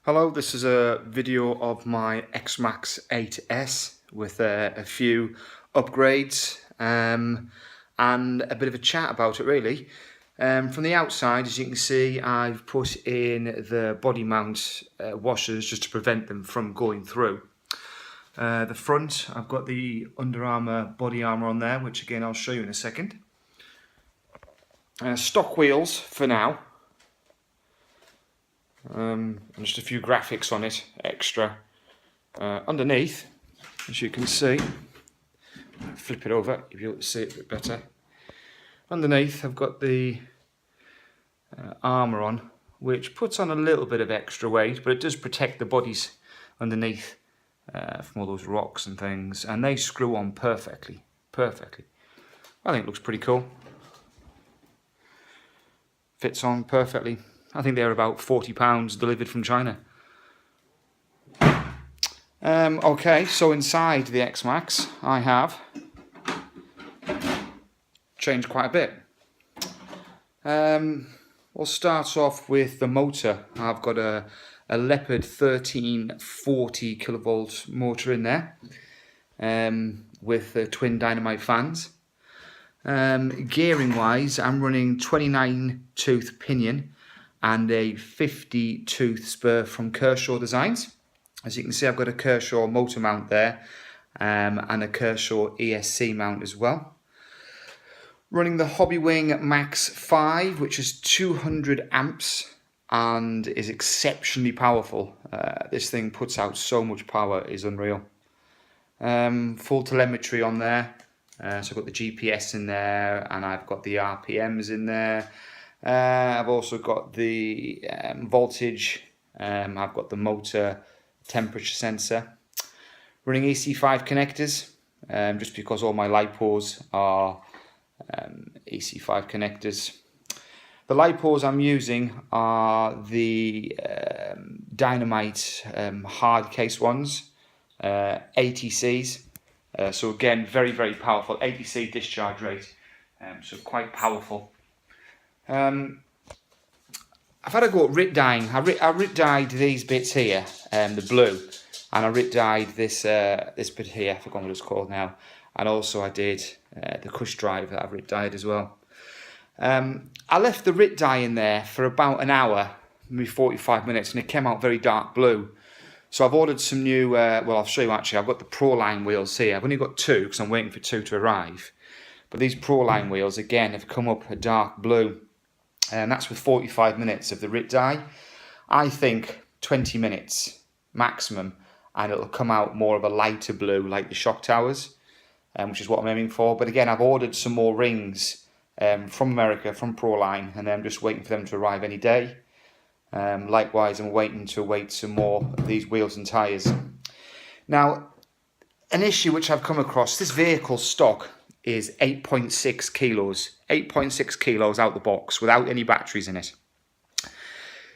Hello, this is a video of my X Maxx 8S with a few upgrades and a bit of a chat about it really. From the outside, as you can see, I've put in the body mount washers just to prevent them from going through. The front, I've got the Under Armour body armour on there, which again I'll show you in a second. Stock wheels for now. And just a few graphics on it extra. Underneath, as you can see, flip it over if you'll see it a bit better. Underneath I've got the armour on, which puts on a little bit of extra weight, but it does protect the bodies underneath from all those rocks and things, and they screw on perfectly. I think it looks pretty cool. Fits on perfectly. I think they're about £40 delivered from China. Okay, so inside the X Maxx I have changed quite a bit. We'll start off with the motor. I've got a Leopard 1340 kilovolt motor in there with twin dynamite fans. Gearing wise, I'm running 29 tooth pinion and a 50 tooth spur from Kershaw Designs. As you can see, I've got a Kershaw motor mount there and a Kershaw ESC mount as well. Running the Hobbywing Max 5, which is 200 amps and is exceptionally powerful. This thing puts out so much power, it is unreal. Full telemetry on there. So I've got the GPS in there and I've got the RPMs in there. I've also got the voltage, I've got the motor temperature sensor. Running EC5 connectors, just because all my LiPos are EC5 connectors. The LiPos I'm using are the Dynamite hard case ones, ATCs. So again, very powerful, ATC discharge rate, so quite powerful. I've had a go at RIT dyeing. I RIT dyed these bits here, the blue, and I RIT dyed this bit here, I forgot what it's called now, and also I did the Cush drive that I've RIT dyed as well. I left the RIT dye in there for about an hour, maybe 45 minutes, and it came out very dark blue. So I've ordered some new, well I'll show you actually, I've got the Proline wheels here. I've only got two because I'm waiting for two to arrive. But these Proline wheels again have come up a dark blue. And that's with 45 minutes of the RIT dye. I think 20 minutes maximum, and it'll come out more of a lighter blue like the shock towers, which is what I'm aiming for. But again, I've ordered some more rings from America, from Proline, and I'm just waiting for them to arrive any day. Likewise, I'm waiting to await some more of these wheels and tyres. Now, an issue which I've come across, this vehicle stock is 8.6 kilos. 8.6 kilos out the box without any batteries in it.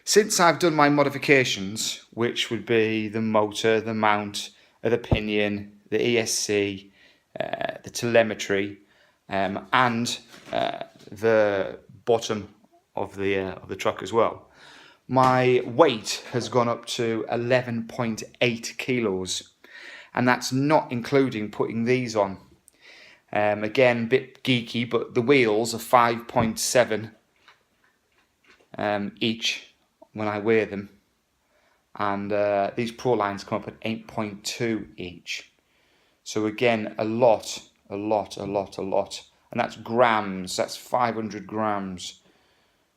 Since I've done my modifications, which would be the motor, the mount, the pinion, the ESC, the telemetry, and the bottom of the truck as well, my weight has gone up to 11.8 kilos, and that's not including putting these on. Again, a bit geeky, but the wheels are 5.7 each when I wear them, and these Prolines come up at 8.2 each. So again, a lot, and that's grams. That's 500 grams,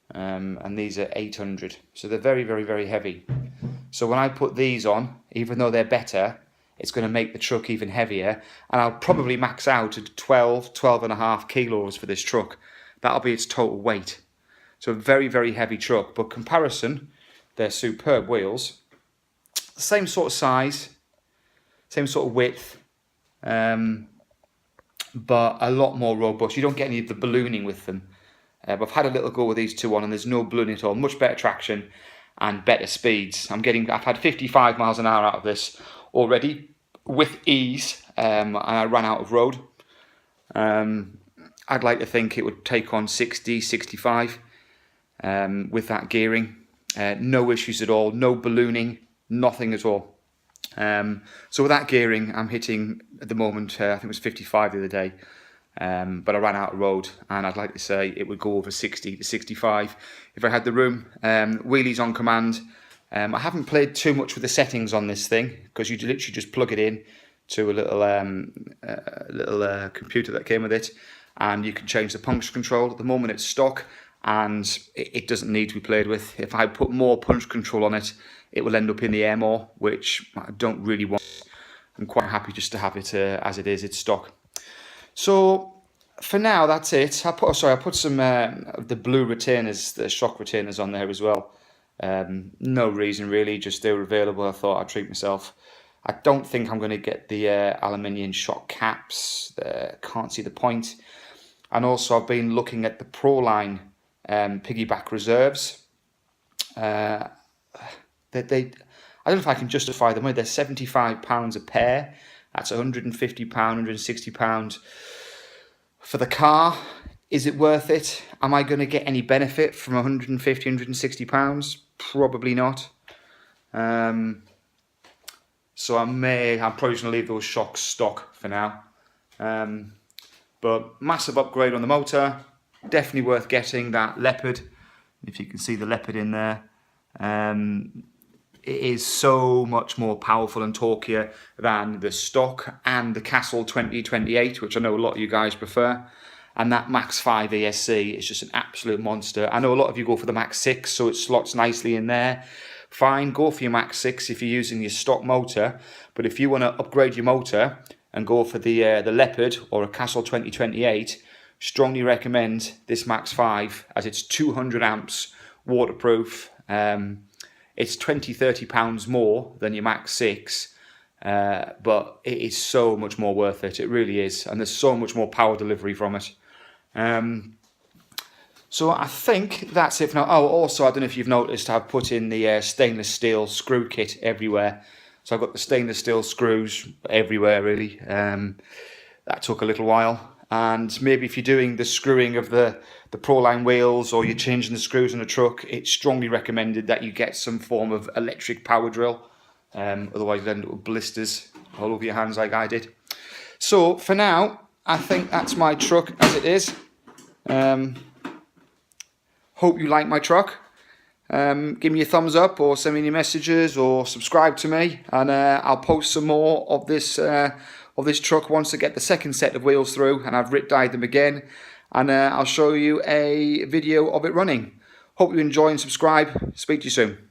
and these are 800. So they're very heavy. So when I put these on, even though they're better, it's going to make the truck even heavier, and I'll probably max out at 12.5 kilos for this truck. That'll be its total weight. So a very heavy truck, but comparison, they're superb wheels. Same sort of size, same sort of width, but a lot more robust. You don't get any of the ballooning with them. But I've had a little go with these two on, and there's no ballooning at all. Much better traction and better speeds. I've had 55 miles an hour out of this already with ease, and I ran out of road. I'd like to think it would take on 60, 65 with that gearing. No issues at all, no ballooning, nothing at all. So with that gearing, I'm hitting at the moment, I think it was 55 the other day, but I ran out of road, and I'd like to say it would go over 60 to 65 if I had the room. Wheelies on command. I haven't played too much with the settings on this thing, because you literally just plug it in to a little computer that came with it, and you can change the punch control. At the moment it's stock, and it doesn't need to be played with. If I put more punch control on it, it will end up in the Armour, which I don't really want. I'm quite happy just to have it as it is. It's stock. So for now, that's it. I put some of the blue retainers, the shock retainers, on there as well. No reason really, just they were available. I thought I'd treat myself. I don't think I'm going to get the aluminium shock caps. Can't see the point. And also I've been looking at the Proline piggyback reserves. I don't know if I can justify them. They're £75 a pair. That's £150, £160 for the car. Is it worth it? Am I going to get any benefit from £150, £160? Probably not. So I'm probably just going to leave those shocks stock for now. But massive upgrade on the motor. Definitely worth getting that Leopard. If you can see the Leopard in there. It is so much more powerful and torquier than the stock and the Castle 2028, which I know a lot of you guys prefer. And that Max 5 ESC is just an absolute monster. I know a lot of you go for the Max 6, so it slots nicely in there. Fine, go for your Max 6 if you're using your stock motor. But if you want to upgrade your motor and go for the Leopard or a Castle 2028, strongly recommend this Max 5, as it's 200 amps, waterproof. It's £20–30 more than your Max 6, but it is so much more worth it. It really is, and there's so much more power delivery from it. So I think that's it for now. Oh, also, I don't know if you've noticed, I've put in the stainless steel screw kit everywhere. So I've got the stainless steel screws everywhere, really. That took a little while. And maybe if you're doing the screwing of the Proline wheels, or you're changing the screws in a truck, it's strongly recommended that you get some form of electric power drill. Otherwise you'll end up with blisters all over your hands like I did. So for now, I think that's my truck as it is. Hope you like my truck. Give me a thumbs up, or send me any messages, or subscribe to me, and I'll post some more of this truck once I get the second set of wheels through and I've rip-dyed them again, and I'll show you a video of it running. Hope you enjoy and subscribe. Speak to you soon.